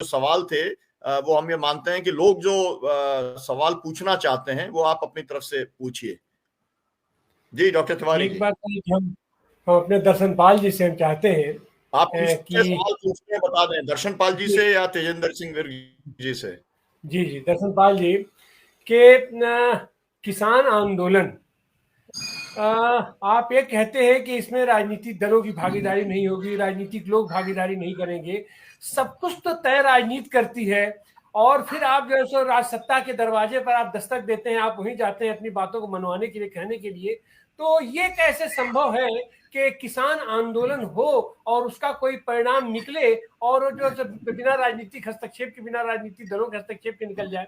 सवाल थे वो हम ये मानते हैं कि लोग जो सवाल पूछना चाहते हैं वो आप अपनी तरफ से पूछिए। जी डॉक्टर तिवारी एक जी, बात है कि हम अपने दर्शनपाल जी से हम चाहते हैं आप किससे कि सवाल पूछते हैं बता दें, दर्शनपाल जी से या तेजेंद्र सिंह विर्क जी से? जी जी दर्शनपाल जी के किसान आंदोलन, आप ये कहते हैं कि इसमें राजनीतिक दलों की भागीदारी नहीं होगी, राजनीतिक लोग भागीदारी नहीं करेंगे, सब कुछ तो तय राजनीति करती है। और फिर आप जो है सो राज सत्ता के दरवाजे पर आप दस्तक देते हैं, आप वहीं जाते हैं अपनी बातों को मनवाने के लिए, कहने के लिए। तो ये कैसे संभव है कि किसान आंदोलन हो और उसका कोई परिणाम निकले और जो बिना राजनीतिक हस्तक्षेप के, बिना राजनीतिक दलों के हस्तक्षेप के निकल जाए।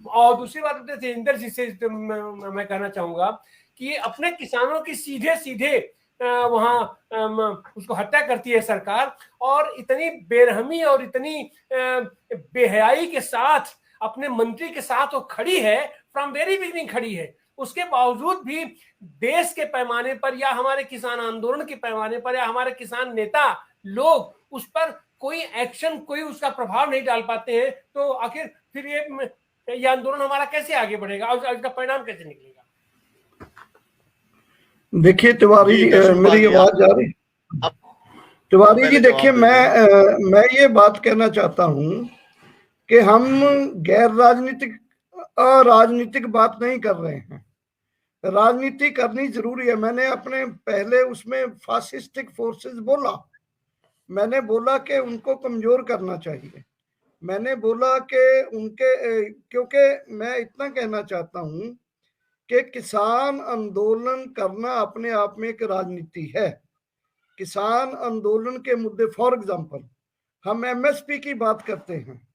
और दूसरी बात तेजिंदर जी से मैं कहना चाहूंगा कि अपने किसानों की सीधे सीधे वहां उसको हत्या करती है सरकार, और इतनी बेरहमी और इतनी बेहयाई के साथ अपने मंत्री के साथ वो खड़ी है, फ्रॉम वेरी बिगिनिंग खड़ी है। उसके बावजूद भी देश के पैमाने पर या हमारे किसान आंदोलन के पैमाने पर या हमारे किसान नेता लोग उस पर कोई एक्शन, कोई उसका प्रभाव नहीं डाल पाते हैं। तो आखिर फिर ये आंदोलन हमारा कैसे आगे बढ़ेगा और इसका परिणाम कैसे निकलेगा? देखिए तिवारी जी, मेरी आवाज आ रही? तिवारी जी देखिए, मैं ये बात कहना चाहता हूं कि हम गैर राजनीतिक अराजनीतिक बात नहीं कर रहे हैं। राजनीति करनी जरूरी है। मैंने अपने पहले उसमें फासिस्टिक फोर्सेस बोला, मैंने बोला कि उनको कमजोर करना चाहिए, मैंने बोला कि उनके क्योंकि मैं इतना कहना चाहता हूं कि किसान आंदोलन करना अपने आप में एक राजनीति है। किसान आंदोलन के मुद्दे, फॉर एग्जांपल हम एमएसपी की बात करते हैं,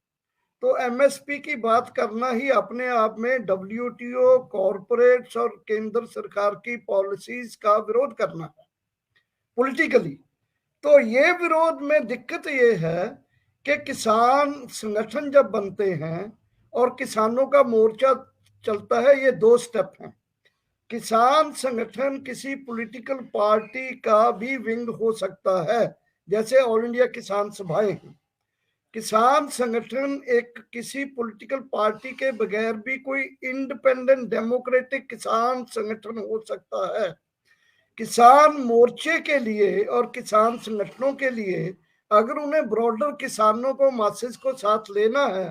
तो एमएसपी की बात करना ही अपने आप में डब्ल्यूटीओ, कॉरपोरेट्स और केंद्र सरकार की पॉलिसीज का विरोध करना है पॉलिटिकली। तो ये विरोध में दिक्कत ये है कि किसान संगठन जब बनते हैं और किसानों का मोर्चा चलता है, ये दो स्टेप हैं। किसान संगठन किसी पॉलिटिकल पार्टी का भी विंग हो सकता है, जैसे ऑल इंडिया किसान सभाएं हैं। किसान संगठन एक किसी पॉलिटिकल पार्टी के बगैर भी कोई इंडिपेंडेंट डेमोक्रेटिक किसान संगठन हो सकता है। किसान मोर्चे के लिए और किसान संगठनों के लिए अगर उन्हें ब्रॉडर किसानों को, मासेस को साथ लेना है,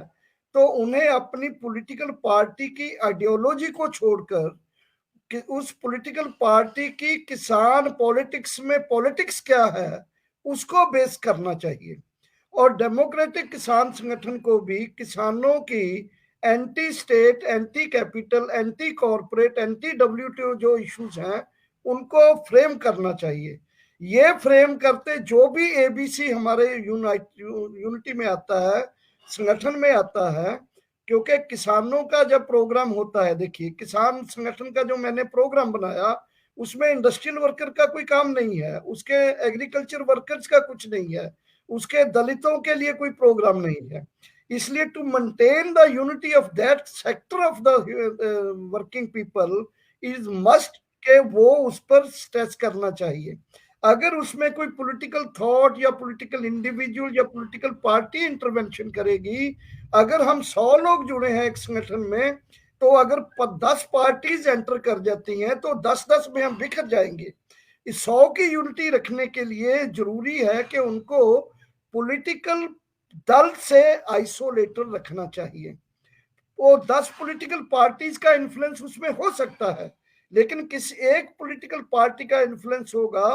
तो उन्हें अपनी पॉलिटिकल पार्टी की आइडियोलॉजी को छोड़कर कि उस पॉलिटिकल पार्टी की किसान पॉलिटिक्स में पॉलिटिक्स क्या है उसको बेस करना चाहिए। और डेमोक्रेटिक किसान संगठन को भी किसानों की anti state, anti capital, anti corporate, anti WTO जो इश्यूज हैं उनको फ्रेम करना चाहिए। ये फ्रेम करते जो भी एबीसी हमारे यूनिटी में आता है, संगठन में आता है, क्योंकि किसानों का जब प्रोग्राम होता है, देखिए किसान संगठन का जो मैंने प्रोग्राम बनाया उसमें इंडस्ट्रियल वर्कर का कोई काम नहीं है, उसके एग्रीकल्चर वर्कर्स का कुछ नहीं है, उसके दलितों के लिए कोई प्रोग्राम नहीं है। इसलिए to maintain the unity of that sector of the working people is must के वो उस पर स्ट्रेस करना चाहिए। अगर उसमें कोई पॉलिटिकल थॉट या पॉलिटिकल इंडिविजुअल या पॉलिटिकल पार्टी इंटरवेंशन करेगी, अगर हम 100 लोग जुड़े हैं एक संगठन में, तो अगर 10 पार्टीज एंटर कर जाती हैं तो 10-10 में हम बिखर जाएंगे। इस 100 की यूनिटी रखने के लिए जरूरी है कि उनको पॉलिटिकल दल से आइसोलेटेड रखना चाहिए। वो 10 पॉलिटिकल पार्टीज का इन्फ्लुएंस उसमें हो सकता है, लेकिन किसी एक पॉलिटिकल पार्टी का इन्फ्लुएंस होगा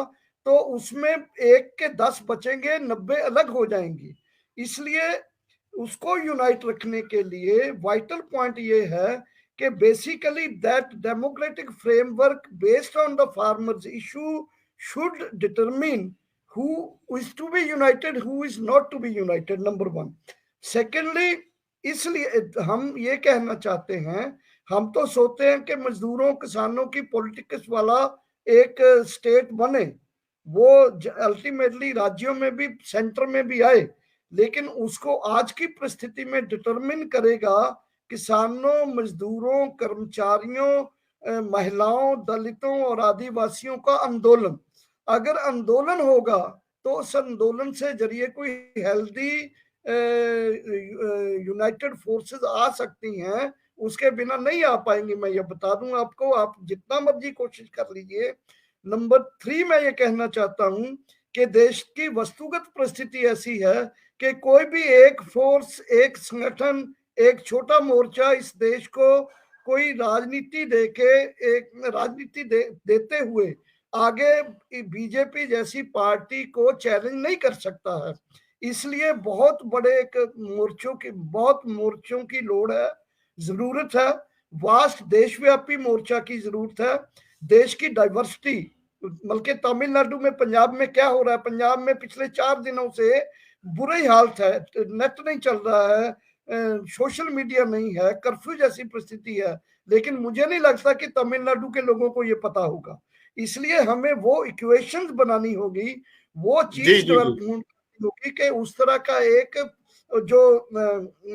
तो उसमें 1 के 10 बचेंगे, 90 अलग हो जाएंगी। इसलिए उसको यूनाइट रखने के लिए वाइटल पॉइंट ये है कि basically that democratic framework based on the farmers issue should determine who is to be united, who is not to be united, number one. Secondly, इसलिए हम ये कहना चाहते हैं, हम तो सोचते हैं कि मजदूरों किसानों की पॉलिटिक्स वाला एक स्टेट बने, वो अल्टीमेटली राज्यों में भी सेंटर में भी आए, लेकिन उसको आज की परिस्थिति में डिटरमिन करेगा किसानों, मजदूरों, कर्मचारियों, महिलाओं, दलितों और आदिवासियों का आंदोलन। अगर आंदोलन होगा तो उस आंदोलन से जरिए कोई हेल्दी यूनाइटेड फोर्सेस आ सकती हैं, उसके बिना नहीं आ पाएंगी। मैं ये बता दूं आपको, आप जितना मर्जी कोशिश कर लीजिए। नंबर 3 मैं ये कहना चाहता हूं कि देश की वस्तुगत परिस्थिति ऐसी है कि कोई भी एक फोर्स, एक संगठन, एक छोटा मोर्चा इस देश को कोई राजनीति देते हुए आगे बीजेपी जैसी पार्टी को चैलेंज नहीं कर सकता है। इसलिए बहुत मोर्चों की लोड़ है, जरूरत है। वास्ट देशव्यापी मोर्चा की जरूरत है। देश की डाइवर्सिटी, बल्कि तमिलनाडु में, पंजाब में क्या हो रहा है? पंजाब में पिछले 4 दिनों से बुरी हालत है, नेट नहीं चल रहा है, सोशल मीडिया नहीं है, कर्फ्यू जैसी परिस्थिति है। लेकिन मुझे नहीं लगता कि तमिलनाडु के लोगों को ये पता होगा। इसलिए हमें वो इक्वेशंस बनानी होगी, वो चीज डेवलप होगी कि उस तरह का एक जो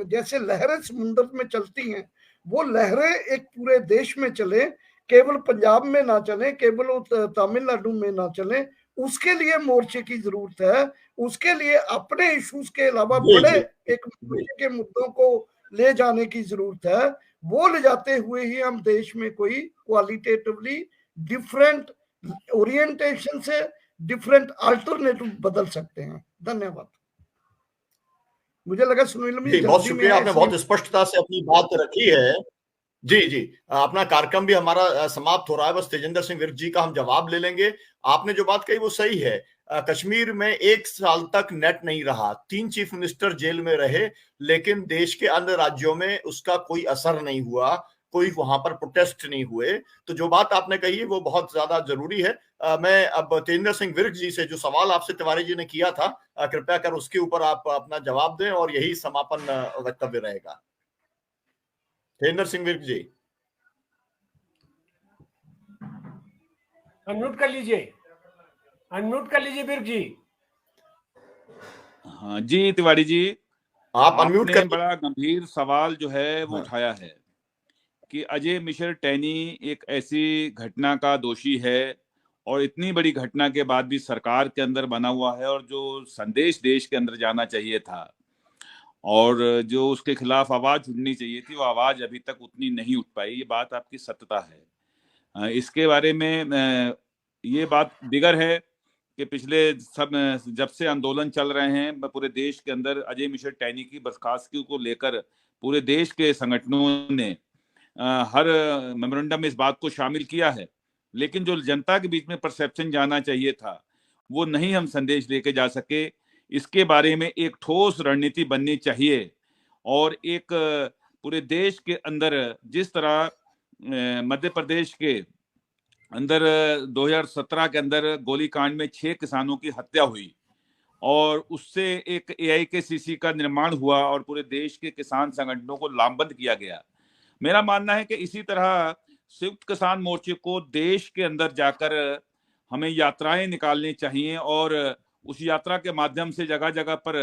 जैसे लहरें समुद्र में चलती हैं, वो लहरें एक पूरे देश में चले, केवल पंजाब में ना चले, केवल तमिलनाडु में ना चले। उसके लिए मोर्चे की जरूरत है। उसके लिए अपने इश्यूज के अलावा बड़े एक मोर्चे के मुद्दों को ले जाने की जरूरत है। वो ले जाते हुए ही हम देश में कोई क्वालिटेटिवली डिफरेंट ओरिएंटेशन से डिफरेंट अल्टरनेटिव बदल सकते हैं। धन्यवाद। मुझे लगा सुनील में बहुत शुक्रिया, आपने बहुत स्पष्टता से अपनी बात रखी है। जी जी, अपना कार्यक्रम भी हमारा समाप्त हो रहा है। बस तेजेंद्र सिंह विर्क जी का हम जवाब ले लेंगे। आपने जो बात कही वो सही है। कश्मीर में 1 साल तक नेट नहीं रहा, 3 चीफ मिनिस्टर जेल में रहे, लेकिन देश के अन्य राज्यों में उसका कोई असर नहीं हुआ, कोई वहां पर प्रोटेस्ट नहीं हुए। तो जो बात आपने कही है वो बहुत ज्यादा जरूरी है। मैं अब तेजेंद्र सिंह विर्क जी से जो सवाल आपसे तिवारी जी ने किया था, कृपया कर उसके ऊपर आप अपना जवाब दें और यही समापन वक्तव्य रहेगा। तेजेंद्र सिंह विर्क जी, अनम्यूट कर लीजिए, अनम्यूट कर लीजिए विर्क जी। हाँ जी तिवारी जी, आप अनम्यूट कर। बड़ा गंभीर सवाल जो है वो उठाया है कि अजय मिशर टैनी एक ऐसी घटना का दोषी है और इतनी बड़ी घटना के बाद भी सरकार के अंदर बना हुआ है, और जो संदेश देश के अंदर जाना चाहिए था और जो उसके खिलाफ आवाज उठनी चाहिए थी, वो आवाज अभी तक उतनी नहीं उठ पाई। ये बात आपकी सत्यता है। इसके बारे में ये बात दिगर है कि पिछले जब से आंदोलन चल रहे हैं पूरे देश के अंदर, अजय मिशर टैनी की बर्खास्तगी को लेकर पूरे देश के संगठनों ने हर मेमोरेंडम में इस बात को शामिल किया है, लेकिन जो जनता के बीच में परसेप्शन जाना चाहिए था वो नहीं हम संदेश लेके जा सके। इसके बारे में एक ठोस रणनीति बननी चाहिए और एक पूरे देश के अंदर, जिस तरह मध्य प्रदेश के अंदर 2017 के अंदर गोलीकांड में 6 किसानों की हत्या हुई और उससे एक AIKCC का निर्माण हुआ और पूरे देश के किसान संगठनों को लामबंद किया गया। मेरा मानना है कि इसी तरह संयुक्त किसान मोर्चे को देश के अंदर जाकर हमें यात्राएं निकालनी चाहिए और उस यात्रा के माध्यम से जगह जगह पर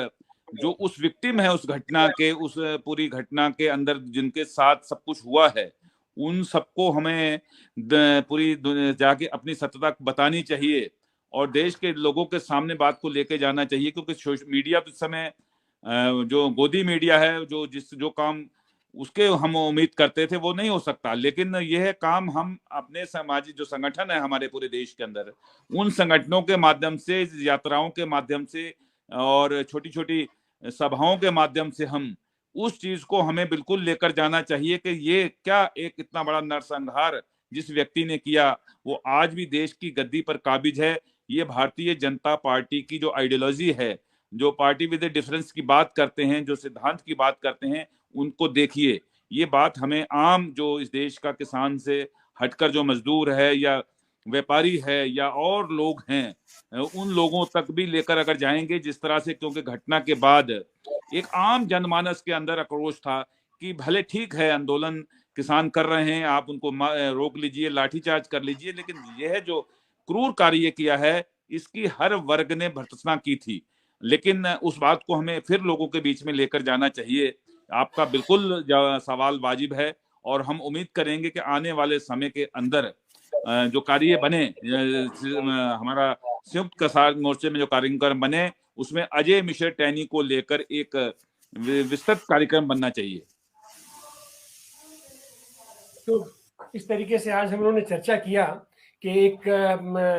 जो उस विक्टिम है उस घटना के, उस पूरी घटना के अंदर जिनके साथ सब कुछ हुआ है, उन सबको हमें पूरी जाके अपनी सत्यता बतानी चाहिए और देश के लोगों के सामने बात को लेके जाना चाहिए। क्योंकि सोशल मीडिया तो इस समय जो गोदी मीडिया है, जो काम उसके हम उम्मीद करते थे वो नहीं हो सकता, लेकिन यह काम हम अपने सामाजिक जो संगठन है हमारे पूरे देश के अंदर, उन संगठनों के माध्यम से, यात्राओं के माध्यम से और छोटी छोटी सभाओं के माध्यम से हम उस चीज को हमें बिल्कुल लेकर जाना चाहिए कि ये क्या एक इतना बड़ा नरसंहार जिस व्यक्ति ने किया वो आज भी देश की गद्दी पर काबिज है। ये भारतीय जनता पार्टी की जो आइडियोलॉजी है, जो पार्टी विद डिफरेंस की बात करते हैं, जो सिद्धांत की बात करते हैं, उनको देखिए। ये बात हमें आम जो इस देश का किसान से हटकर जो मजदूर है या व्यापारी है या और लोग हैं, उन लोगों तक भी लेकर अगर जाएंगे जिस तरह से, क्योंकि घटना के बाद एक आम जनमानस के अंदर आक्रोश था कि भले ठीक है आंदोलन किसान कर रहे हैं, आप उनको रोक लीजिए, लाठीचार्ज कर लीजिए, लेकिन यह जो क्रूर कार्य किया है इसकी हर वर्ग ने भर्त्सना की थी। लेकिन उस बात को हमें फिर लोगों के बीच में लेकर जाना चाहिए। आपका बिल्कुल सवाल वाजिब है और हम उम्मीद करेंगे कि आने वाले समय के अंदर जो कार्य बने, हमारा संयुक्त किसान मोर्चे में जो कार्यक्रम बने उसमें अजय मिश्र टैनी को लेकर एक विस्तृत कार्यक्रम बनना चाहिए। तो इस तरीके से आज हम लोगों ने चर्चा किया कि एक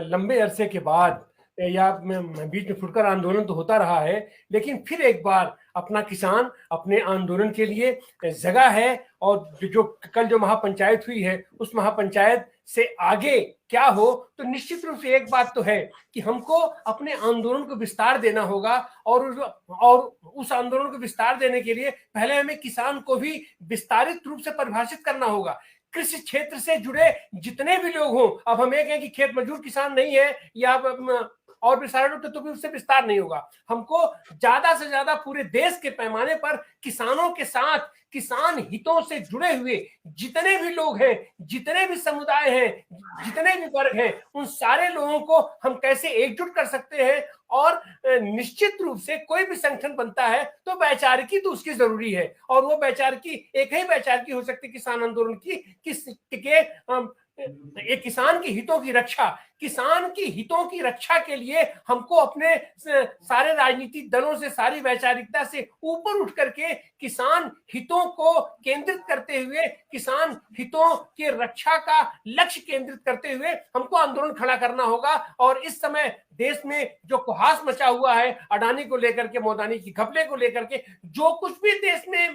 लंबे अरसे के बाद या बीच में फुटकर आंदोलन तो होता रहा है, लेकिन फिर एक बार अपना किसान अपने आंदोलन के लिए जगह है। और जो कल जो महापंचायत हुई है उस महापंचायत से आगे क्या हो, तो निश्चित रूप से एक बात तो है कि हमको अपने आंदोलन को विस्तार देना होगा। और उस आंदोलन को विस्तार देने के लिए पहले हमें किसान को भी विस्तारित रूप से परिभाषित करना होगा। कृषि क्षेत्र से जुड़े जितने भी लोग हों, अब हम ये कहें कि खेत मजदूर किसान नहीं है या और भी सारे लोग, तो भी उससे विस्तार नहीं होगा। हमको ज्यादा से ज्यादा पूरे देश के पैमाने पर किसानों के साथ किसान हितों से जुड़े हुए जितने भी लोग हैं, जितने भी समुदाय हैं, जितने भी वर्ग हैं, उन सारे लोगों को हम कैसे एकजुट कर सकते हैं। और निश्चित रूप से कोई भी संगठन बनता है तो वैचारिकी तो उसकी जरूरी है, और वो वैचारिकी एक ही वैचारिकी हो सकती है किसान आंदोलन की, एक किसान के हितों की रक्षा। किसान की हितों की रक्षा के लिए हमको अपने सारे राजनीतिक दलों से, सारी वैचारिकता से ऊपर उठ करके किसान हितों को केंद्रित करते हुए, किसान हितों की रक्षा का लक्ष्य केंद्रित करते हुए हमको आंदोलन खड़ा करना होगा। और इस समय देश में जो कुहास मचा हुआ है अडानी को लेकर के, मोदानी की घपले को लेकर के, जो कुछ भी देश में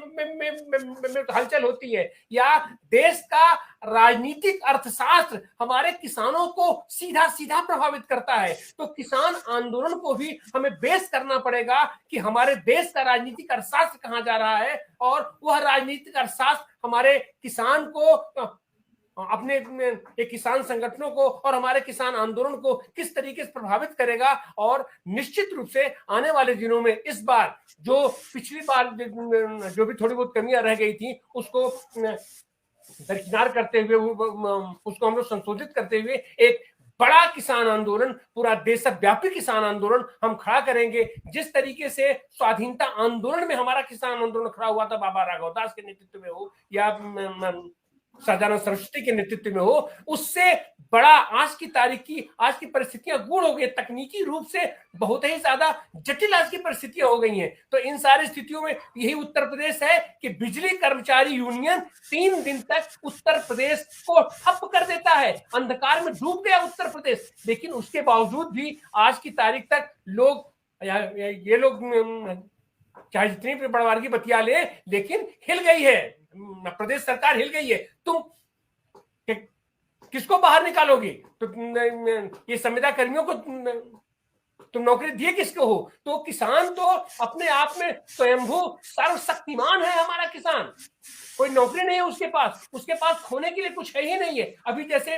हलचल होती है, या देश का राजनीतिक अर्थशास्त्र हमारे किसानों को सीधा सीधा प्रभावित करता है, तो किसान आंदोलन को भी हमें बेस करना पड़ेगा कि हमारे देश का राजनीतिक अर्थशास्त्र कहां जा रहा है, और वह राजनीतिक अर्थशास्त्र हमारे किसान को, अपने एक किसान संगठनों को और हमारे किसान आंदोलन को किस तरीके से प्रभावित करेगा। और निश्चित रूप से आने वाले दिनों में इस बार जो पिछली बार जो भी थोड़ी बहुत कमियां रह गई थी उसको दरकिनार करते हुए, उसको हम लोग संशोधित करते हुए एक बड़ा किसान आंदोलन, पूरा देशव्यापी किसान आंदोलन हम खड़ा करेंगे। जिस तरीके से स्वाधीनता आंदोलन में हमारा किसान आंदोलन खड़ा हुआ था, बाबा राघव दास के नेतृत्व में हो या सदानंद सरस्वती के नेतृत्व में हो, उससे बड़ा आज की तारीख की, आज की परिस्थितियां गूढ़ हो गई, तकनीकी रूप से बहुत ही ज्यादा जटिल आज की परिस्थितियां हो गई हैं। तो इन सारी स्थितियों में यही उत्तर प्रदेश है कि बिजली कर्मचारी यूनियन 3 दिन तक उत्तर प्रदेश को ठप कर देता है, अंधकार में डूब गया उत्तर प्रदेश। लेकिन उसके बावजूद भी आज की तारीख तक लोग, ये लोग चाहे जितनी भी बड़वार की बतिया ले, लेकिन हिल गई है प्रदेश सरकार, हिल गई है। तुम किसको बाहर निकालोगी? तो ये संविदा कर्मियों को तुम नौकरी दिए किसको हो? तो किसान तो अपने आप में स्वयंभू सर्वशक्तिमान है। हमारा किसान, कोई नौकरी नहीं है उसके पास खोने के लिए कुछ है ही नहीं है। अभी जैसे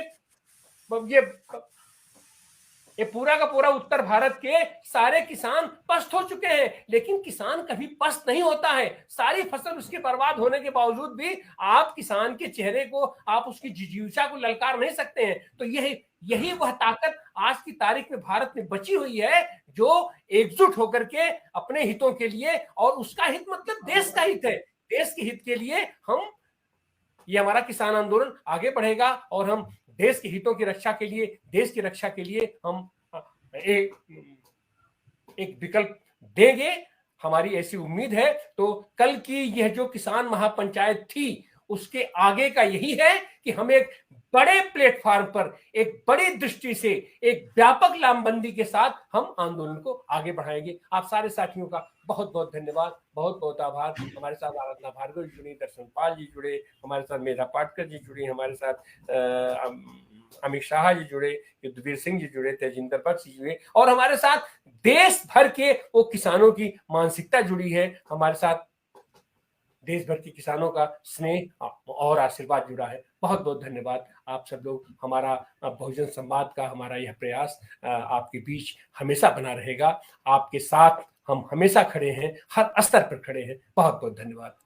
ये पूरा का पूरा उत्तर भारत के सारे किसान पस्त हो चुके हैं, लेकिन किसान कभी पस्त नहीं होता है। सारी फसल उसके बर्बाद होने के बावजूद भी आप किसान के चेहरे को, आप उसकी जिजीविका को ललकार नहीं सकते हैं। तो यही वह ताकत आज की तारीख में भारत में बची हुई है, जो एकजुट होकर के अपने हितों के लिए, और उसका हित मतलब देश का हित है, देश के हित के लिए ये हमारा किसान आंदोलन आगे बढ़ेगा। और हम देश के हितों की रक्षा के लिए, देश की रक्षा के लिए हम एक विकल्प देंगे, हमारी ऐसी उम्मीद है। तो कल की यह जो किसान महापंचायत थी, उसके आगे का यही है कि हम एक बड़े प्लेटफॉर्म पर, एक बड़ी दृष्टि से, एक व्यापक लामबंदी के साथ हम आंदोलन को आगे बढ़ाएंगे। आप सारे साथियों का बहुत बहुत धन्यवाद, बहुत बहुत आभार। हमारे साथ आराधना भार्गव जी जुड़ी, दर्शन पाल जी जुड़े, हमारे साथ मेधा पाटकर जी जुड़ी, हमारे साथ अमित शाह जी जुड़े, युद्धवीर सिंह जी जुड़े, तेजिंदर पक्ष जी जुड़े, और हमारे साथ देश भर के वो किसानों की मानसिकता जुड़ी है। हमारे साथ देश भर के किसानों का स्नेह और आशीर्वाद जुड़ा है। बहुत बहुत धन्यवाद आप सब लोग। हमारा बहुजन संवाद का हमारा यह प्रयास आपके बीच हमेशा बना रहेगा। आपके साथ हम हमेशा खड़े हैं, हर स्तर पर खड़े हैं। बहुत बहुत धन्यवाद।